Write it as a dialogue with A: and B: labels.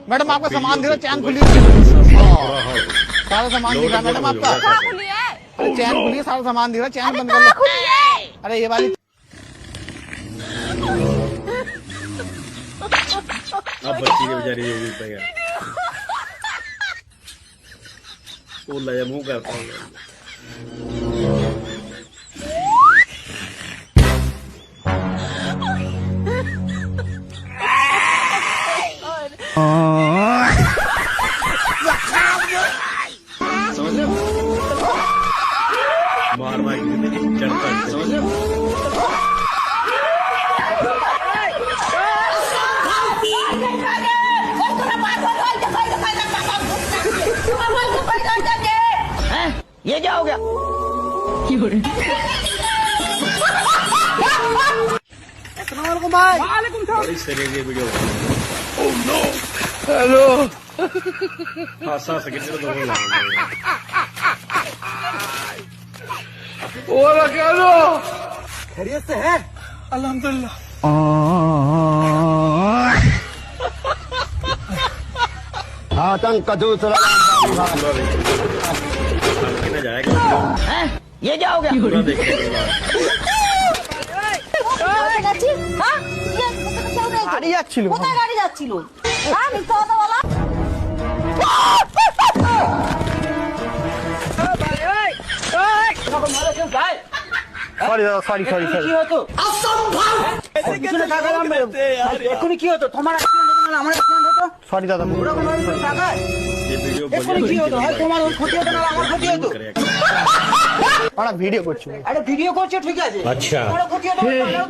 A: Madam आपका सामान दिख रहा, चैन खुली सारा सामान दिख रहा मैडम आपका। अरे चैन खुली, सारा सामान दिख रहा, चैन बंद कर लो। अरे ये वाली
B: अब बच्ची के बेचारी ये भी गया वो लया मुंह करता है। समझ रहे हो? मार मार के चढ़ता है, समझ रहे हो?
C: ये क्या हो गया?
B: बड़ी सरिया की वीडियो
A: हेलो
B: हासा सके तो दोनों लाएंगे।
A: ओला क्या लो
C: खैरियत से है?
A: अल्हम्दुलिल्लाह।
C: आतंक का दूसरा
B: पूरा देखिए ना जाएगा
C: ये क्या हो गया?
B: पूरा देखिए
A: গাড়ি যাচ্ছিল
D: কোথায় গাড়ি যাচ্ছিল? হ্যাঁ মিথ্যা কথা বলা।
A: সরি দাদা, সরি সরি সরি।
C: কি হতো? পিছনে তাকালাম, এক্ষুনি কি হতো? তোমার অ্যাক্সিডেন্ট হতো না আমার অ্যাক্সিডেন্ট হতো?
A: সরি দাদা,
C: ওরকম ভাবে তুমি তাকায়?
B: ये वीडियो
C: এক্ষুনি কি হতো? হয় তোমার ক্ষতি হতো না আমার ক্ষতি হতো?
A: আমরা ভিডিও করছি।
C: আরে ভিডিও করছো ঠিক আছে,
B: আচ্ছা।
C: তোমার ক্ষতি হতো না